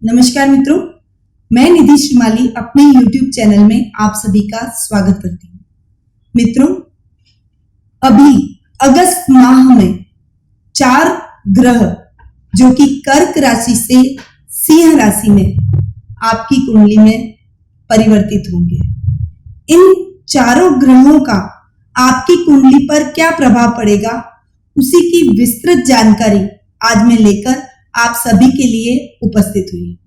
नमस्कार मित्रों, मैं निधि श्रीमाली अपने YouTube चैनल में आप सभी का स्वागत करती हूँ। मित्रों, अभी अगस्त माह में 4 ग्रह जो कि कर्क राशि से सिंह राशि में आपकी कुंडली में परिवर्तित होंगे। इन चारों ग्रहों का आपकी कुंडली पर क्या प्रभाव पड़ेगा, उसी की विस्तृत जानकारी आज मैं लेकर आप सभी के लिए उपस्थित हुई।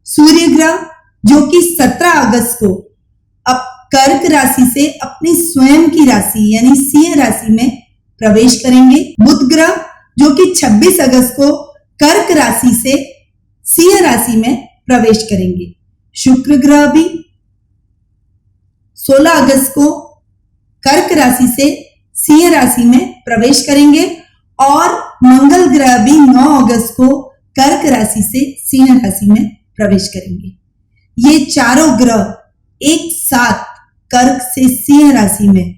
सूर्य ग्रह जो कि 17 अगस्त को अब कर्क राशि से अपनी स्वयं की राशि यानी सिंह राशि में प्रवेश करेंगे। बुध ग्रह जो कि 26 अगस्त को कर्क राशि से सिंह राशि में प्रवेश करेंगे। शुक्र ग्रह भी 16 अगस्त को कर्क राशि से सिंह राशि में प्रवेश करेंगे और मंगल ग्रह भी 9 अगस्त को कर्क राशि से सिंह राशि में प्रवेश करेंगे। ये चारों ग्रह एक साथ कर्क से सिंह राशि में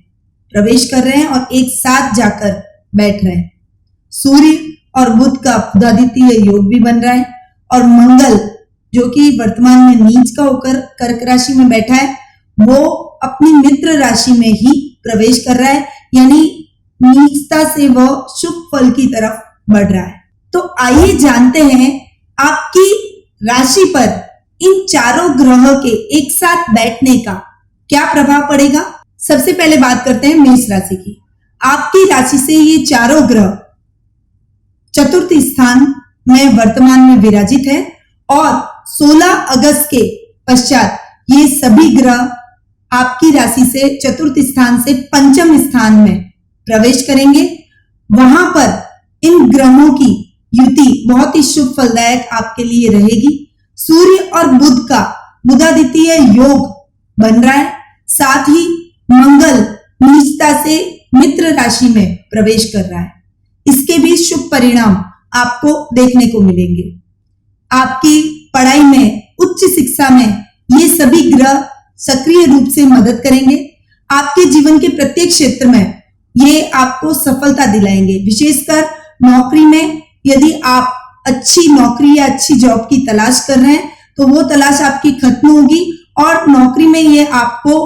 प्रवेश कर रहे हैं और एक साथ जाकर बैठ रहे हैं। सूर्य और बुध का बुधादित्य योग भी बन रहा है और मंगल जो कि वर्तमान में नीच का होकर कर्क राशि में बैठा है, वो अपनी मित्र राशि में ही प्रवेश कर रहा है, यानी नीचता से वह शुभ फल की तरफ बढ़ रहा है। तो आइए जानते हैं आपकी राशि पर इन चारों ग्रहों के एक साथ बैठने का क्या प्रभाव पड़ेगा। सबसे पहले बात करते हैं मेष राशि की। आपकी राशि से ये चारों ग्रह चतुर्थ स्थान में वर्तमान में विराजित है और 16 अगस्त के पश्चात ये सभी ग्रह आपकी राशि से चतुर्थ स्थान से पंचम स्थान में प्रवेश करेंगे। वहां पर इन ग्रहों की युति बहुत ही शुभ फलदायक आपके लिए रहेगी। सूर्य और बुध का बुधादित्य योग बन रहा है, साथ ही मंगल नीचता से मित्र राशि में प्रवेश कर रहा है। इसके भी शुभ परिणाम आपको देखने को मिलेंगे। आपकी पढ़ाई में, उच्च शिक्षा में ये सभी ग्रह सक्रिय रूप से मदद करेंगे। आपके जीवन के प्रत्येक क्षेत्र में ये आपको सफलता दिलाएंगे। विशेषकर नौकरी में यदि आप अच्छी नौकरी या अच्छी जॉब की तलाश कर रहे हैं तो वो तलाश आपकी खत्म होगी और नौकरी में ये आपको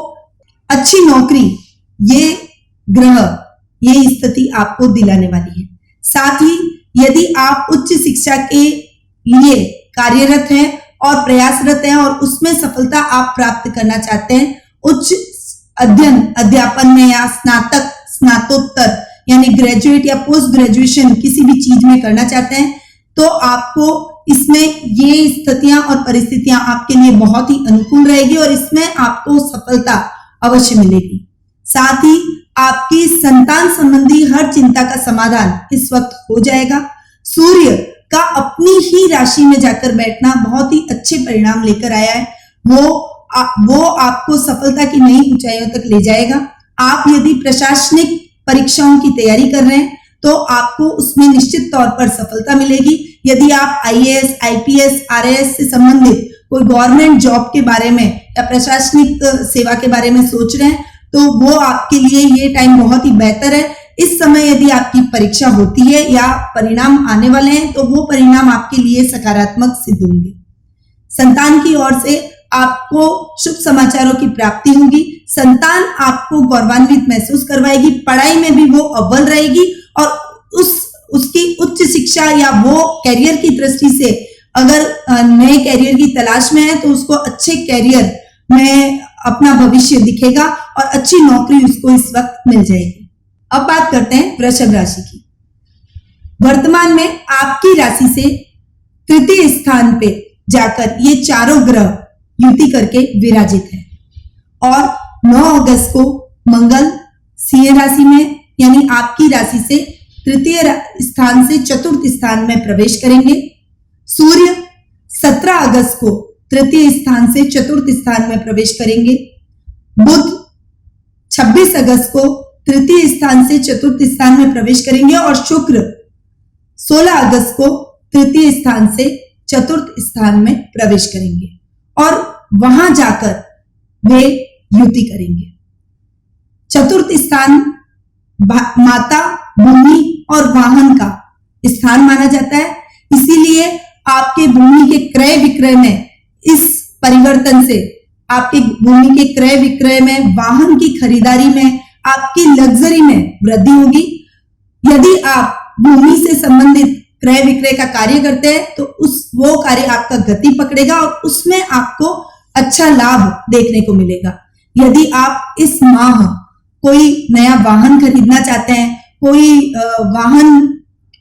अच्छी नौकरी, ये ग्रह, ये स्थिति आपको दिलाने वाली है। साथ ही यदि आप उच्च शिक्षा के लिए कार्यरत हैं और प्रयासरत हैं और उसमें सफलता आप प्राप्त करना चाहते हैं, उच्च अध्यापन में या स्नातक, स्नातकोत्तर यानी ग्रेजुएट या पोस्ट ग्रेजुएशन किसी भी चीज में करना चाहते हैं, तो आपको इसमें ये स्थितियां और परिस्थितियां आपके लिए बहुत ही अनुकूल रहेगी और इसमें आपको सफलता अवश्य मिलेगी। साथ ही आपकी संतान संबंधी हर चिंता का समाधान इस वक्त हो जाएगा। सूर्य का अपनी ही राशि में जाकर बैठना बहुत ही अच्छे परिणाम लेकर आया है। वो आपको सफलता की नई ऊंचाइयों तक ले जाएगा। आप यदि प्रशासनिक परीक्षाओं की तैयारी कर रहे हैं तो आपको उसमें निश्चित तौर पर सफलता मिलेगी। यदि आप आईएएस, आईपीएस, आरएएस से संबंधित कोई गवर्नमेंट जॉब के बारे में या प्रशासनिक सेवा के बारे में सोच रहे हैं तो वो आपके लिए ये टाइम बहुत ही बेहतर है। इस समय यदि आपकी परीक्षा होती है या परिणाम आने वाले हैं तो वो परिणाम आपके लिए सकारात्मक सिद्ध होंगे। संतान की ओर से आपको शुभ समाचारों की प्राप्ति होगी। संतान आपको गौरवान्वित महसूस करवाएगी। पढ़ाई में भी वो अव्वल रहेगी और उसकी उच्च शिक्षा या वो कैरियर की दृष्टि से अगर नए कैरियर की तलाश में है तो उसको अच्छे कैरियर में अपना भविष्य दिखेगा और अच्छी नौकरी उसको इस वक्त मिल जाएगी। अब बात करते हैं वृषभ राशि की। वर्तमान में आपकी राशि से तृतीय स्थान पे जाकर ये चारों ग्रह युति करके विराजित है और 9 अगस्त को मंगल सिंह राशि में यानी आपकी राशि से तृतीय स्थान से चतुर्थ स्थान में प्रवेश करेंगे। सूर्य 17 अगस्त को तृतीय स्थान से चतुर्थ स्थान में प्रवेश करेंगे। बुध 26 अगस्त को तृतीय स्थान से चतुर्थ स्थान में प्रवेश करेंगे और शुक्र 16 अगस्त को तृतीय स्थान से चतुर्थ स्थान में प्रवेश करेंगे और वहां जाकर वे युति करेंगे। चतुर्थ स्थान माता, भूमि और वाहन का स्थान माना जाता है, इसीलिए आपके भूमि के क्रय विक्रय में इस परिवर्तन से, आपके भूमि के क्रय विक्रय में, वाहन की खरीदारी में, आपकी लग्जरी में वृद्धि होगी। यदि आप भूमि से संबंधित क्रय विक्रय का कार्य करते हैं तो वो कार्य आपका गति पकड़ेगा और उसमें आपको अच्छा लाभ देखने को मिलेगा। यदि आप इस माह कोई नया वाहन खरीदना चाहते हैं, कोई वाहन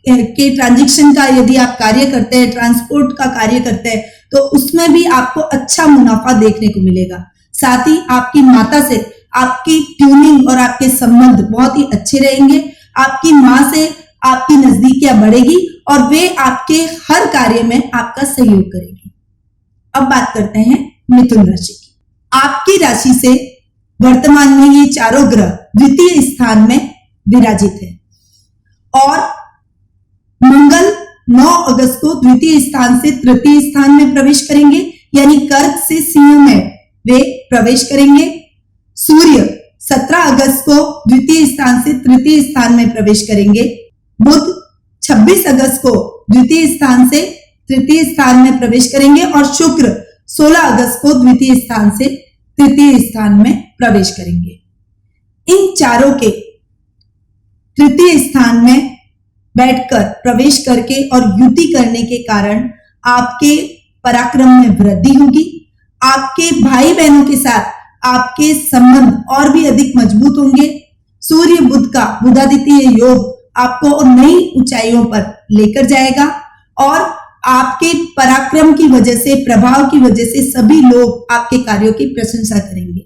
के ट्रांजैक्शन का यदि आप कार्य करते हैं, ट्रांसपोर्ट का कार्य करते हैं, तो उसमें भी आपको अच्छा मुनाफा देखने को मिलेगा। साथ ही आपकी माता से आपकी ट्यूनिंग और आपके संबंध बहुत ही अच्छे रहेंगे। आपकी माँ से आपकी नजदीकियां बढ़ेगी और वे आपके हर कार्य में आपका सहयोग करेगी। अब बात करते हैं मिथुन राशि की। आपकी राशि से वर्तमान में ये चारों ग्रह द्वितीय स्थान में विराजित है और मंगल 9 अगस्त को द्वितीय स्थान से तृतीय स्थान में प्रवेश करेंगे, यानी कर्क से सिंह में वे प्रवेश करेंगे। सूर्य 17 अगस्त को द्वितीय स्थान से तृतीय स्थान में प्रवेश करेंगे। बुध 26 अगस्त को द्वितीय स्थान से तृतीय स्थान में प्रवेश करेंगे और शुक्र 16 अगस्त को द्वितीय स्थान से तृतीय स्थान में प्रवेश करेंगे। इन चारों के तृतीय स्थान में बैठकर प्रवेश करके और युति करने के कारण आपके पराक्रम में वृद्धि होगी। आपके भाई बहनों के साथ आपके संबंध और भी अधिक मजबूत होंगे। सूर्य बुध का बुधादित्य योग आपको नई ऊंचाइयों पर लेकर जाएगा और आपके पराक्रम की वजह से, प्रभाव की वजह से सभी लोग आपके कार्यों की प्रशंसा करेंगे।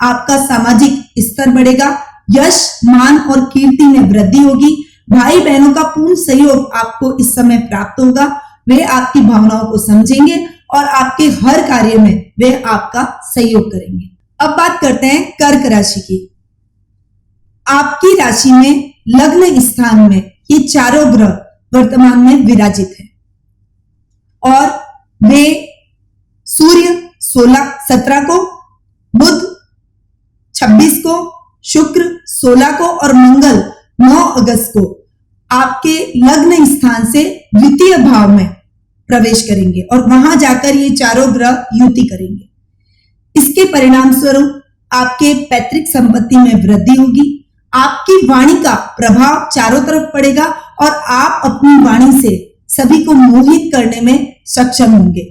आपका सामाजिक स्तर बढ़ेगा, यश, मान और कीर्ति में वृद्धि होगी। भाई बहनों का पूर्ण सहयोग आपको इस समय प्राप्त होगा। वे आपकी भावनाओं को समझेंगे और आपके हर कार्य में वे आपका सहयोग करेंगे। अब बात करते हैं कर्क राशि की। आपकी राशि में लग्न स्थान में ये चारों ग्रह वर्तमान में विराजित है और वे सूर्य 17 को, बुध 26 को, शुक्र 16 को और मंगल 9 अगस्त को आपके लग्न स्थान से द्वितीय भाव में प्रवेश करेंगे और वहां जाकर ये चारों ग्रह युति करेंगे। इसके परिणाम स्वरूप आपके पैतृक संपत्ति में वृद्धि होगी। आपकी वाणी का प्रभाव चारों तरफ पड़ेगा और आप अपनी वाणी से सभी को मोहित करने में सक्षम होंगे।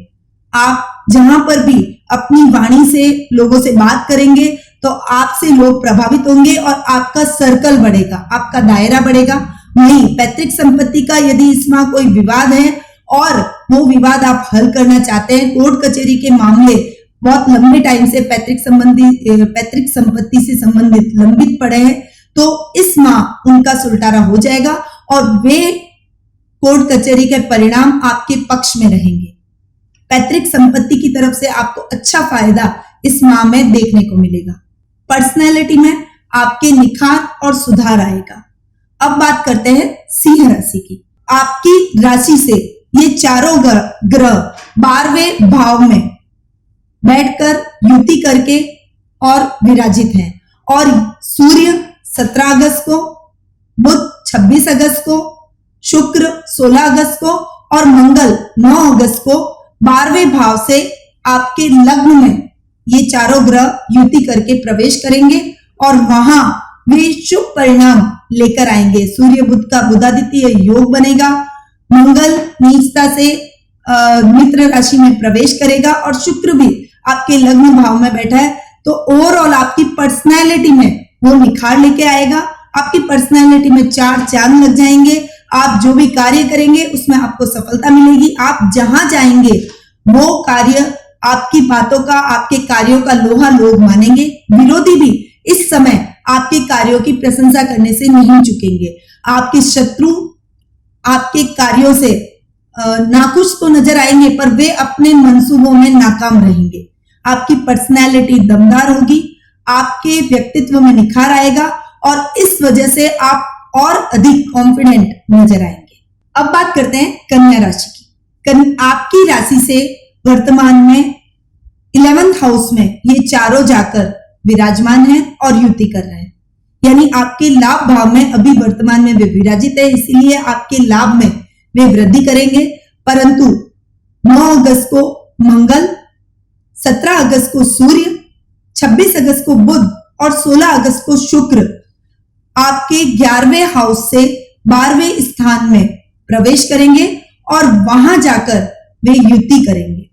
आप जहां पर भी अपनी वाणी से लोगों से बात करेंगे तो आपसे लोग प्रभावित होंगे और आपका सर्कल बढ़ेगा, आपका दायरा बढ़ेगा। वहीं पैतृक संपत्ति का यदि इसमें कोई विवाद है और वो विवाद आप हल करना चाहते हैं, कोर्ट कचहरी के मामले बहुत लंबे टाइम से पैतृक संपत्ति से संबंधित लंबित पड़े हैं, तो इस माह उनका सुलटारा हो जाएगा और वे कोर्ट कचहरी के परिणाम आपके पक्ष में रहेंगे। पैतृक संपत्ति की तरफ से आपको अच्छा फायदा इस माह में देखने को मिलेगा। पर्सनैलिटी में आपके निखार और सुधार आएगा। अब बात करते हैं सिंह राशि की। आपकी राशि से ये चारों ग्रह 12वें भाव में बैठकर युति करके और विराजित हैं और सूर्य 17 अगस्त को, बुध 26 अगस्त को, शुक्र 16 अगस्त को और मंगल 9 अगस्त को 12वें भाव से आपके लग्न में ये चारों ग्रह युति करके प्रवेश करेंगे और वहां वे शुभ परिणाम लेकर आएंगे। सूर्य बुध का बुधादित्य योग बनेगा। मंगल नीचता से मित्र राशि में प्रवेश करेगा और शुक्र भी आपके लग्न भाव में बैठा है, तो ओवरऑल आपकी पर्सनैलिटी में वो निखार लेके आएगा। आपकी पर्सनैलिटी में 4 चांद लग जाएंगे। आप जो भी कार्य करेंगे उसमें आपको सफलता मिलेगी। आप जहां जाएंगे वो कार्य आपकी बातों का, आपके कार्यों का लोहा लोग मानेंगे। विरोधी भी इस समय आपके कार्यों की प्रशंसा करने से नहीं चुकेंगे। आपके शत्रु आपके कार्यों से नाखुश तो नजर आएंगे पर वे अपने मंसूबों में नाकाम रहेंगे। आपकी पर्सनैलिटी दमदार होगी, आपके व्यक्तित्व में निखार आएगा और इस वजह से आप और अधिक कॉन्फिडेंट नजर आएंगे। अब बात करते हैं कन्या राशि की। आपकी राशि से वर्तमान में 11th हाउस में ये चारों जाकर विराजमान है और युति कर रहे हैं, यानी आपके लाभ भाव में अभी वर्तमान में वे विराजित है, इसीलिए आपके लाभ में वे वृद्धि करेंगे। परंतु 9 अगस्त को मंगल, 17 अगस्त को सूर्य, 26 अगस्त को बुध और 16 अगस्त को शुक्र आपके 11वें हाउस से 12वें स्थान में प्रवेश करेंगे और वहां जाकर वे युति करेंगे।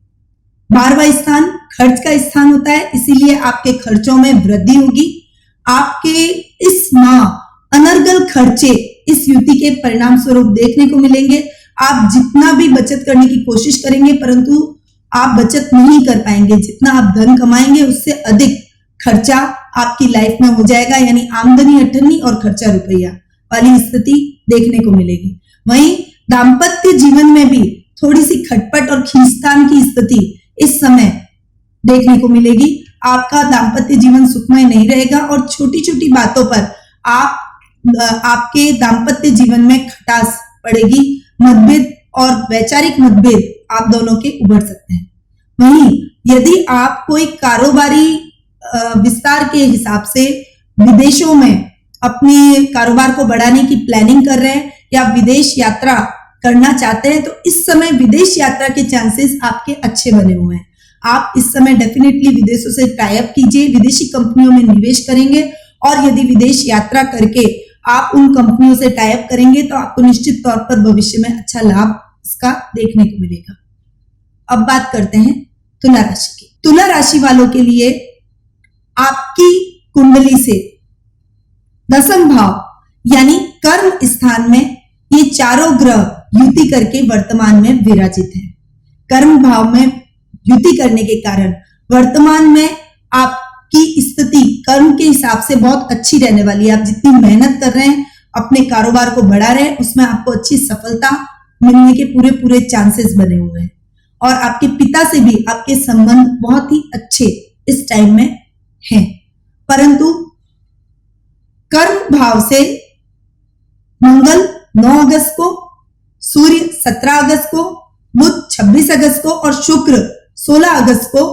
12वां स्थान खर्च का स्थान होता है, इसीलिए आपके खर्चों में वृद्धि होगी। आपके इस माह अनर्गल खर्चे इस युति के परिणाम स्वरूप देखने को मिलेंगे। आप जितना भी बचत करने की कोशिश करेंगे परंतु आप बचत नहीं कर पाएंगे। जितना आप धन कमाएंगे उससे अधिक खर्चा आपकी लाइफ में हो जाएगा, यानी आमदनी 98 और खर्चा रुपया वाली स्थिति देखने को मिलेगी। वहीं दाम्पत्य जीवन में भी थोड़ी सी खटपट और खींचतान की स्थिति इस समय देखने को मिलेगी। आपका दाम्पत्य जीवन सुखमय नहीं रहेगा और छोटी छोटी बातों पर आपके दाम्पत्य जीवन में खटास पड़ेगी। मतभेद और वैचारिक मतभेद आप दोनों के उभर सकते हैं। वहीं यदि आप कोई कारोबारी विस्तार के हिसाब से विदेशों में अपने कारोबार को बढ़ाने की प्लानिंग कर रहे हैं या विदेश यात्रा करना चाहते हैं तो इस समय विदेश यात्रा के चांसेस आपके अच्छे बने हुए हैं। आप इस समय डेफिनेटली विदेशों से टाई अप कीजिए, विदेशी कंपनियों में निवेश करेंगे और यदि विदेश यात्रा करके आप उन कंपनियों से टाई अप करेंगे तो आपको निश्चित तौर पर भविष्य में अच्छा लाभ इसका देखने को मिलेगा। अब बात करते हैं तुला राशि की। तुला राशि वालों के लिए आपकी कुंडली से 10वें भाव यानी कर्म स्थान में ये चारों ग्रह युति करके वर्तमान में विराजित है। कर्म भाव में युति करने के कारण वर्तमान में आपकी स्थिति कर्म के हिसाब से बहुत अच्छी रहने वाली है। आप जितनी मेहनत कर रहे हैं, अपने कारोबार को बढ़ा रहे हैं, उसमें आपको अच्छी सफलता मिलने के पूरे पूरे चांसेस बने हुए हैं और आपके पिता से भी आपके संबंध बहुत ही अच्छे इस टाइम में हैं। परंतु कर्म भाव से मंगल 9 अगस्त को, सूर्य 17 अगस्त को, बुध 26 अगस्त को और शुक्र 16 अगस्त को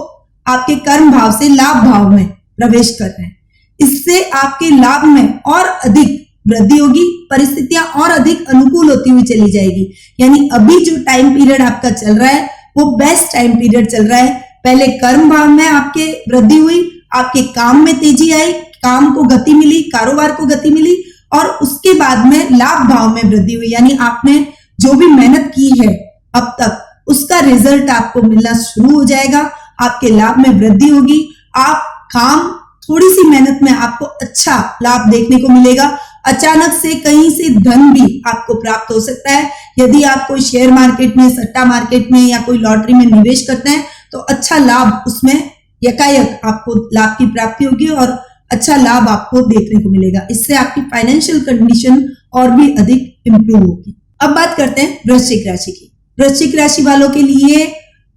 आपके कर्म भाव से लाभ भाव में प्रवेश कर रहे हैं। इससे आपके लाभ में और अधिक वृद्धि होगी, परिस्थितियां और अधिक अनुकूल होती हुई चली जाएगी। यानी अभी जो टाइम पीरियड आपका चल रहा है वो बेस्ट टाइम पीरियड चल रहा है। पहले कर्म भाव में आपके वृद्धि हुई, आपके काम में तेजी आई, काम को गति मिली, कारोबार को गति मिली और उसके बाद में लाभ भाव में वृद्धि हुई। यानी आपने जो भी मेहनत की है अब तक उसका रिजल्ट आपको मिलना शुरू हो जाएगा, आपके लाभ में वृद्धि होगी। आप काम थोड़ी सी मेहनत में आपको अच्छा लाभ देखने को मिलेगा। अचानक से कहीं से धन भी आपको प्राप्त हो सकता है। यदि आप कोई शेयर मार्केट में, सट्टा मार्केट में या कोई लॉटरी में निवेश करते हैं तो अच्छा लाभ उसमें यकायक आपको लाभ की प्राप्ति होगी और अच्छा लाभ आपको देखने को मिलेगा। इससे आपकी फाइनेंशियल कंडीशन और भी अधिक इंप्रूव होगी। अब बात करते हैं वृश्चिक राशि की। वृश्चिक राशि वालों के लिए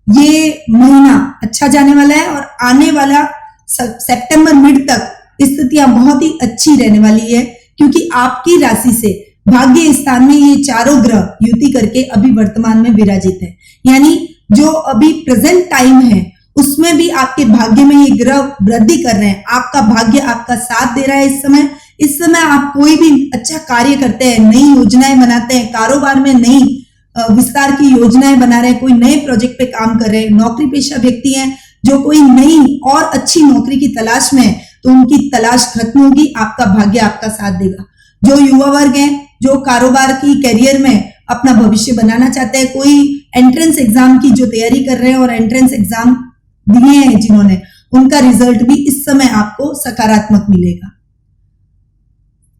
ये महीना अच्छा जाने वाला है और आने वाला सितंबर मिड तक स्थितियां बहुत ही अच्छी रहने वाली है, क्योंकि आपकी राशि से भाग्य स्थान में ये चारों ग्रह युति करके अभी वर्तमान में विराजित है। यानी जो अभी प्रेजेंट टाइम है उसमें भी आपके भाग्य में ये ग्रह वृद्धि कर रहे हैं। आपका भाग्य आपका साथ दे रहा है। इस समय आप कोई भी अच्छा कार्य करते हैं, नई योजनाएं बनाते हैं, कारोबार में नई विस्तार की योजनाएं बना रहे हैं, कोई नए प्रोजेक्ट पे काम कर रहे हैं, नौकरी पेशा व्यक्ति हैं जो कोई नई और अच्छी नौकरी की तलाश में है तो उनकी तलाश खत्म होगी, आपका भाग्य आपका साथ देगा। जो युवा वर्ग है, जो कारोबार की कैरियर में अपना भविष्य बनाना चाहते हैं, कोई एंट्रेंस एग्जाम की जो तैयारी कर रहे हैं और एंट्रेंस एग्जाम दिए हैं जिन्होंने, उनका रिजल्ट भी इस समय आपको सकारात्मक मिलेगा।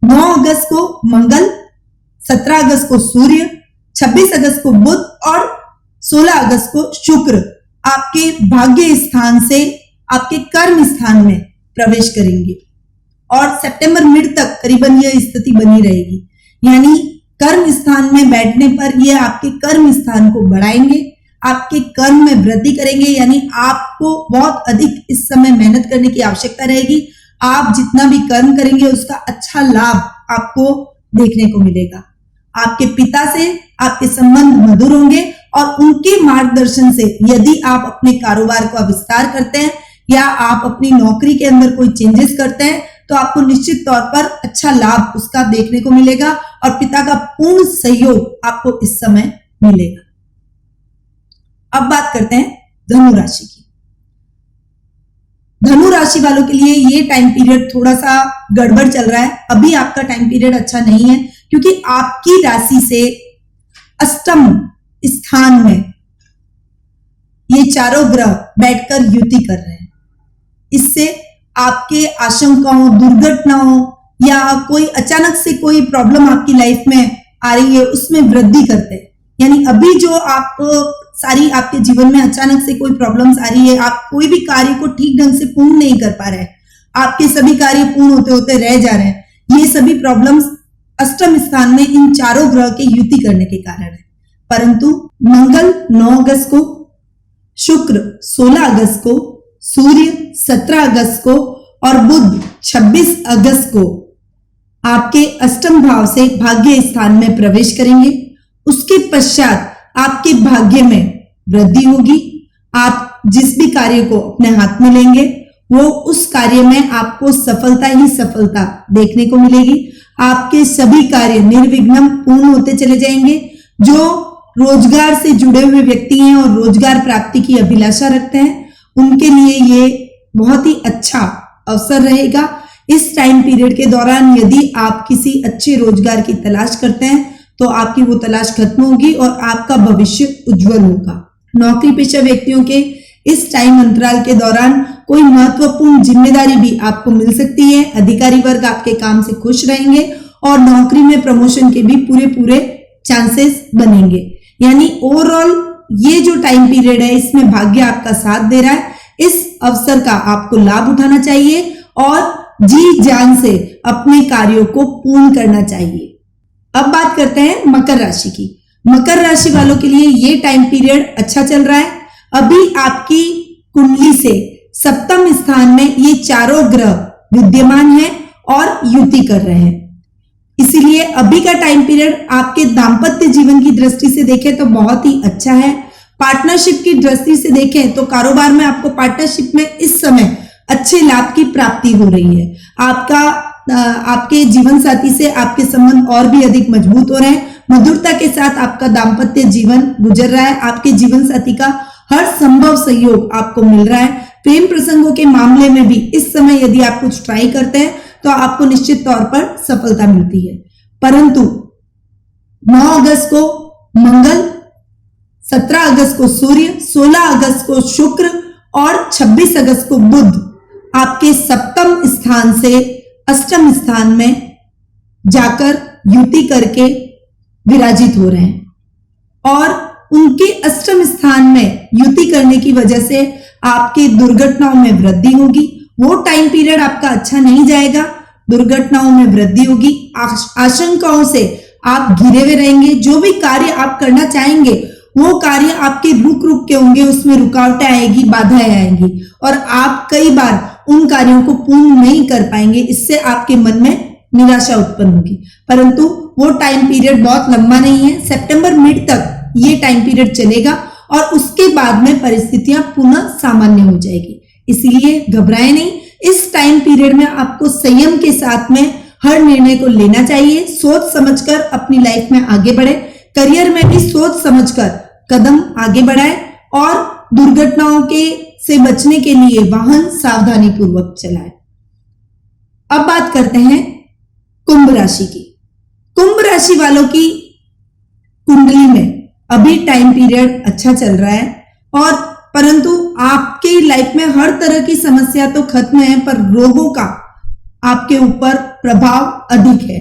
9 अगस्त को मंगल, 17 अगस्त को सूर्य, 26 अगस्त को बुध और 16 अगस्त को शुक्र आपके भाग्य स्थान से आपके कर्म स्थान में प्रवेश करेंगे और सितंबर मिड तक करीबन यह स्थिति बनी रहेगी। यानी कर्म स्थान में बैठने पर यह आपके कर्म स्थान को बढ़ाएंगे, आपके कर्म में वृद्धि करेंगे। यानी आपको बहुत अधिक इस समय मेहनत करने की आवश्यकता रहेगी। आप जितना भी कर्म करेंगे उसका अच्छा लाभ आपको देखने को मिलेगा। आपके पिता से आपके संबंध मधुर होंगे और उनके मार्गदर्शन से यदि आप अपने कारोबार का विस्तार करते हैं या आप अपनी नौकरी के अंदर कोई चेंजेस करते हैं तो आपको निश्चित तौर पर अच्छा लाभ उसका देखने को मिलेगा और पिता का पूर्ण सहयोग आपको इस समय मिलेगा। अब बात करते हैं धनु राशि की। धनु राशि वालों के लिए ये टाइम पीरियड थोड़ा सा गड़बड़ चल रहा है। अभी आपका टाइम पीरियड अच्छा नहीं है, क्योंकि आपकी राशि से अष्टम स्थान में ये चारों ग्रह बैठकर युति कर रहे हैं। इससे आपके आशंकाओं, दुर्घटनाओं या कोई अचानक से कोई प्रॉब्लम आपकी लाइफ में आ रही है उसमें वृद्धि करते हैं। यानी अभी जो आप सारी आपके जीवन में अचानक से कोई प्रॉब्लम्स आ रही है, आप कोई भी कार्य को ठीक ढंग से पूर्ण नहीं कर पा रहे हैं, आपके सभी कार्य पूर्ण होते होते रह जा रहे हैं, ये सभी प्रॉब्लम्स अष्टम स्थान में इन चारों ग्रह के युति करने के कारण है। परंतु मंगल 9 अगस्त को, शुक्र 16 अगस्त को, सूर्य 17 अगस्त को और बुध 26 अगस्त को आपके अष्टम भाव से भाग्य स्थान में प्रवेश करेंगे। उसके पश्चात आपके भाग्य में वृद्धि होगी। आप जिस भी कार्य को अपने हाथ में लेंगे वो उस कार्य में आपको सफलता ही सफलता देखने को मिलेगी। आपके सभी कार्य निर्विघ्न पूर्ण होते चले जाएंगे। जो रोजगार से जुड़े हुए व्यक्ति हैं और रोजगार प्राप्ति की अभिलाषा रखते हैं, उनके लिए ये बहुत ही अच्छा अवसर रहेगा। इस टाइम पीरियड के दौरान यदि आप किसी अच्छे रोजगार की तलाश करते हैं तो आपकी वो तलाश खत्म होगी और आपका भविष्य उज्जवल होगा। नौकरी पेशा व्यक्तियों के इस टाइम अंतराल के दौरान कोई महत्वपूर्ण जिम्मेदारी भी आपको मिल सकती है। अधिकारी वर्ग आपके काम से खुश रहेंगे और नौकरी में प्रमोशन के भी पूरे चांसेस बनेंगे। यानी ओवरऑल ये जो टाइम पीरियड है इसमें भाग्य आपका साथ दे रहा है। इस अवसर का आपको लाभ उठाना चाहिए और जी जान से अपने कार्यों को पूर्ण करना चाहिए। अब बात करते हैं मकर राशि की। मकर राशि वालों के लिए ये टाइम पीरियड अच्छा चल रहा है। अभी आपकी कुंडली से सप्तम स्थान में ये चारों ग्रह विद्यमान हैं और युति कर रहे हैं। इसीलिए अभी का टाइम पीरियड आपके दांपत्य जीवन की दृष्टि से देखें तो बहुत ही अच्छा है। पार्टनरशिप की दृष्टि से देखें तो कारोबार में आपको पार्टनरशिप में इस समय अच्छे लाभ की प्राप्ति हो रही है। आपके जीवन साथी से आपके संबंध और भी अधिक मजबूत हो रहे हैं। मधुरता के साथ आपका दांपत्य जीवन गुजर रहा है। आपके जीवन साथी का हर संभव सहयोग आपको मिल रहा है। प्रेम प्रसंगों के मामले में भी इस समय यदि आप कुछ ट्राई करते हैं तो आपको निश्चित तौर पर सफलता मिलती है। परंतु 9 अगस्त को मंगल, 17 अगस्त को सूर्य, 16 अगस्त को शुक्र और 26 अगस्त को बुध आपके सप्तम स्थान से अष्टम स्थान में जाकर युति करके विराजित हो रहे हैं और उनके अष्टम स्थान में युति करने की वजह से आपके दुर्घटनाओं में वृद्धि होगी। वो टाइम पीरियड आपका अच्छा नहीं जाएगा, दुर्घटनाओं में वृद्धि होगी, आशंकाओं से आप घिरे हुए रहेंगे। जो भी कार्य आप करना चाहेंगे वो कार्य आपके रुक के होंगे, उसमें रुकावटें आएगी, बाधाएं आएंगी और आप कई बार उन कार्यों को पूर्ण नहीं कर पाएंगे। इससे आपके मन में निराशा उत्पन्न होगी। परंतु वो टाइम पीरियड बहुत लंबा नहीं है, सितंबर मिड तक ये टाइम पीरियड चलेगा और उसके बाद में परिस्थितियां पुनः सामान्य हो जाएगी। इसलिए घबराएं नहीं। इस टाइम पीरियड में आपको संयम के साथ में हर निर्णय को लेना चाहिए। सोच समझकर अपनी लाइफ में आगे बढ़े। करियर में भी सोच समझकर कदम आगे बढ़ाएं और दुर्घटनाओं के से बचने के लिए वाहन सावधानी पूर्वक चलाएं। अब बात करते हैं कुंभ राशि की। कुंभ राशि वालों की कुंडली में अभी टाइम पीरियड अच्छा चल रहा है और परंतु आपके लाइफ में हर तरह की समस्या तो खत्म है, पर रोगों का आपके ऊपर प्रभाव अधिक है,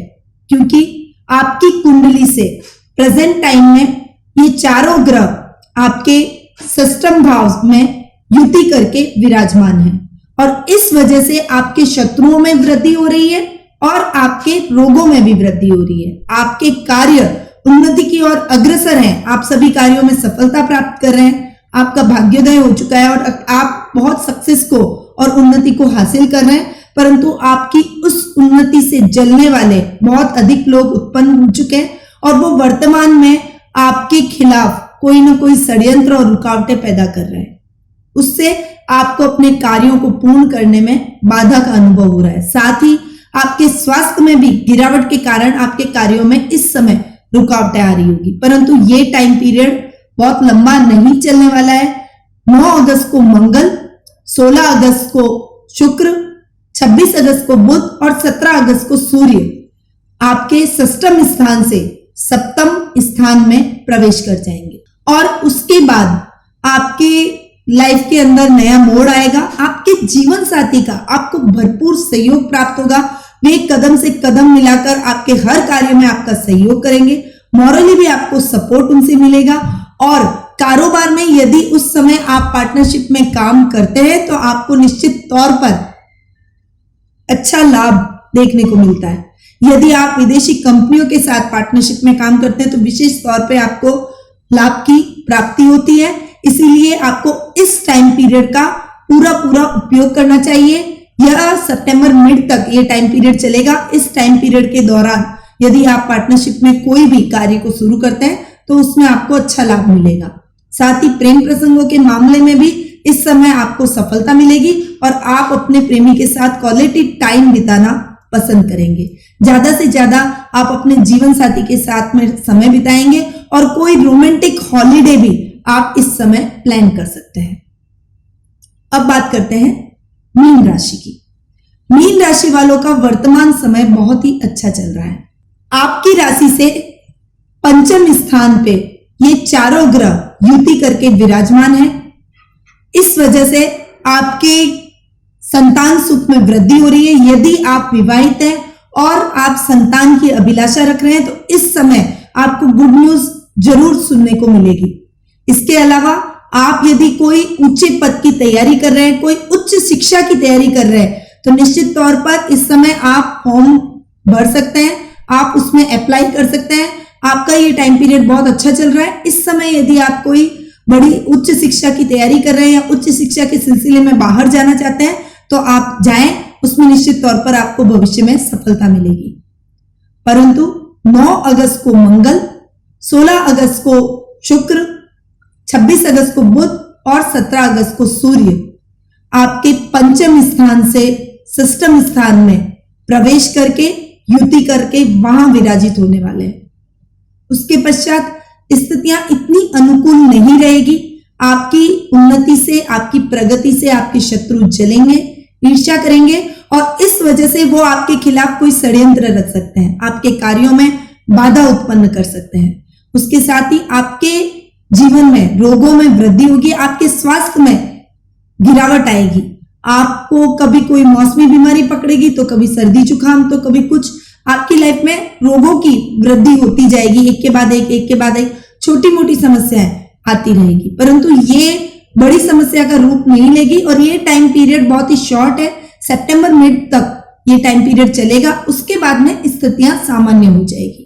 क्योंकि आपकी कुंडली से प्रेजेंट टाइम में ये चारों ग्रह आपके षष्ठम भाव में युति करके विराजमान है और इस वजह से आपके शत्रुओं में वृद्धि हो रही है और आपके रोगों में भी वृद्धि हो रही है। आपके कार्य उन्नति की ओर अग्रसर हैं। आप सभी कार्यों में सफलता प्राप्त कर रहे हैं। आपका भाग्योदय हो चुका है और आप बहुत सक्सेस को और उन्नति को हासिल कर रहे हैं। परंतु आपकी उस उन्नति से जलने वाले बहुत अधिक लोग उत्पन्न हो चुके हैं और वो वर्तमान में आपके खिलाफ कोई ना कोई षड्यंत्र और रुकावटें पैदा कर रहे हैं। उससे आपको अपने कार्यों को पूर्ण करने में बाधा का अनुभव हो रहा है। साथ ही आपके स्वास्थ्य में भी गिरावट के कारण आपके कार्यों में इस समय रुकावटें आ रही होगी। परंतु ये टाइम पीरियड बहुत लंबा नहीं चलने वाला है। 9 अगस्त को मंगल, 16 अगस्त को शुक्र, 26 अगस्त को बुध और 17 अगस्त को सूर्य आपके षष्ठम स्थान से सप्तम स्थान में प्रवेश कर जाएंगे और उसके बाद आपके लाइफ के अंदर नया मोड़ आएगा। आपके जीवन साथी का आपको भरपूर सहयोग प्राप्त होगा। वे कदम से कदम मिलाकर आपके हर कार्य में आपका सहयोग करेंगे। मॉरली भी आपको सपोर्ट उनसे मिलेगा और कारोबार में यदि उस समय आप पार्टनरशिप में काम करते हैं तो आपको निश्चित तौर पर अच्छा लाभ देखने को मिलता है। यदि आप विदेशी कंपनियों के साथ पार्टनरशिप में काम करते हैं तो विशेष तौर पे आपको लाभ की प्राप्ति होती है। इसीलिए आपको इस टाइम पीरियड का पूरा उपयोग करना चाहिए। यह सितंबर मिड तक ये टाइम पीरियड चलेगा। इस टाइम पीरियड के दौरान यदि आप पार्टनरशिप में कोई भी कार्य को शुरू करते हैं तो उसमें आपको अच्छा लाभ मिलेगा। साथ ही प्रेम प्रसंगों के मामले में भी इस समय आपको सफलता मिलेगी और आप अपने प्रेमी के साथ क्वालिटी टाइम बिताना पसंद करेंगे। ज्यादा से ज्यादा आप अपने जीवन साथी के साथ में समय बिताएंगे और कोई रोमांटिक हॉलीडे भी आप इस समय प्लान कर सकते हैं। अब बात करते हैं मीन राशि की। मीन राशि वालों का वर्तमान समय बहुत ही अच्छा चल रहा है। आपकी राशि से पंचम स्थान पे ये चारों ग्रह युति करके विराजमान है। इस वजह से आपके संतान सुख में वृद्धि हो रही है। यदि आप विवाहित हैं और आप संतान की अभिलाषा रख रहे हैं तो इस समय आपको गुड न्यूज जरूर सुनने को मिलेगी। इसके अलावा आप यदि कोई ऊंचे पद की तैयारी कर रहे हैं, कोई उच्च शिक्षा की तैयारी कर रहे हैं तो निश्चित तौर पर इस समय आप फॉर्म भर सकते हैं, आप उसमें अप्लाई कर सकते हैं। आपका ये टाइम पीरियड बहुत अच्छा चल रहा है। इस समय यदि आप कोई बड़ी उच्च शिक्षा की तैयारी कर रहे हैं या उच्च शिक्षा के सिलसिले में बाहर जाना चाहते हैं तो आप जाएं, उसमें निश्चित तौर पर आपको भविष्य में सफलता मिलेगी। परंतु 9 अगस्त को मंगल, 16 अगस्त को शुक्र, 26 अगस्त को बुध और 17 अगस्त को सूर्य आपके पंचम स्थान से षष्ठम स्थान में प्रवेश करके युति करके वहां विराजित होने वाले हैं। उसके पश्चात स्थितियां इतनी अनुकूल नहीं रहेगी। आपकी उन्नति से, आपकी प्रगति से आपके शत्रु जलेंगे, ईर्ष्या करेंगे और इस वजह से वो आपके खिलाफ कोई षड्यंत्र रच सकते हैं, आपके कार्यों में बाधा उत्पन्न कर सकते हैं। उसके साथ ही आपके जीवन में रोगों में वृद्धि होगी, आपके स्वास्थ्य में गिरावट आएगी। आपको कभी कोई मौसमी बीमारी पकड़ेगी तो कभी सर्दी जुकाम तो कभी कुछ, आपकी लाइफ में रोगों की वृद्धि होती जाएगी। एक के बाद एक छोटी मोटी समस्याएं आती रहेगी, परंतु ये बड़ी समस्या का रूप नहीं लेगी और ये टाइम पीरियड बहुत ही शॉर्ट है। सितंबर मिड तक ये टाइम पीरियड चलेगा। उसके बाद में स्थितियां सामान्य हो जाएगी।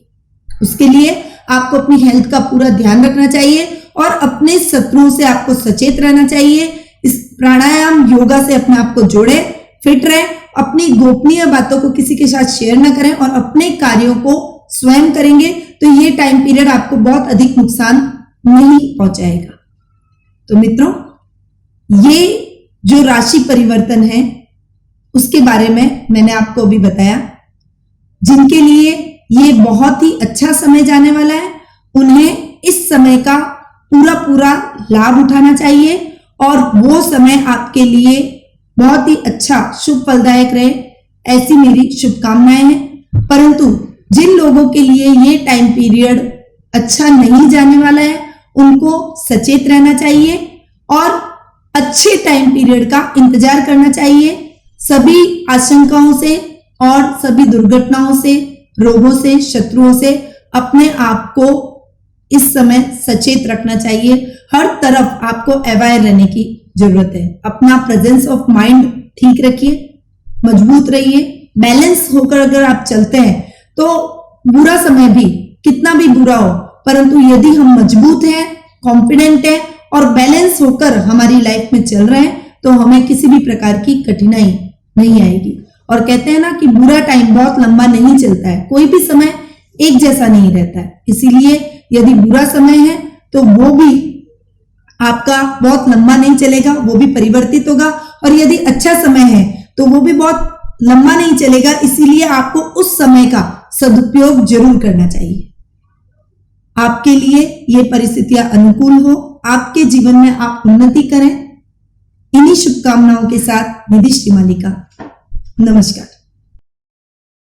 उसके लिए आपको अपनी हेल्थ का पूरा ध्यान रखना चाहिए और अपने शत्रुओं से आपको सचेत रहना चाहिए। इस प्राणायाम योगा से अपने आप को जोड़े, फिट रहे, अपनी गोपनीय बातों को किसी के साथ शेयर ना करें और अपने कार्यों को स्वयं करेंगे तो ये टाइम पीरियड आपको बहुत अधिक नुकसान नहीं पहुंचाएगा। तो मित्रों, ये जो राशि परिवर्तन है उसके बारे में मैंने आपको अभी बताया। जिनके लिए ये बहुत ही अच्छा समय जाने वाला है उन्हें इस समय का पूरा लाभ उठाना चाहिए और वो समय आपके लिए बहुत ही अच्छा शुभ फलदायक रहे, ऐसी मेरी शुभकामनाएं हैं। परंतु जिन लोगों के लिए ये टाइम पीरियड अच्छा नहीं जाने वाला है उनको सचेत रहना चाहिए और अच्छे टाइम पीरियड का इंतजार करना चाहिए। सभी आशंकाओं से और सभी दुर्घटनाओं से, रोगों से, शत्रुओं से अपने आप को इस समय सचेत रखना चाहिए। हर तरफ आपको अवेयर रहने की जरूरत है। अपना प्रेजेंस ऑफ माइंड ठीक रखिए, मजबूत रहिए, बैलेंस होकर अगर आप चलते हैं तो बुरा समय भी कितना भी बुरा हो, परंतु यदि हम मजबूत हैं, कॉन्फिडेंट हैं और बैलेंस होकर हमारी लाइफ में चल रहे हैं तो हमें किसी भी प्रकार की कठिनाई नहीं आएगी। और कहते हैं ना कि बुरा टाइम बहुत लंबा नहीं चलता है, कोई भी समय एक जैसा नहीं रहता है। इसीलिए यदि बुरा समय है तो वो भी आपका बहुत लंबा नहीं चलेगा, वो भी परिवर्तित होगा। और यदि अच्छा समय है तो वो भी बहुत लंबा नहीं चलेगा। इसीलिए आपको उस समय का सदुपयोग जरूर करना चाहिए। आपके लिए ये परिस्थितियां अनुकूल हो, आपके जीवन में आप उन्नति करें। इन्हीं शुभकामनाओं के साथ निधि श्रीमालिका, नमस्कार।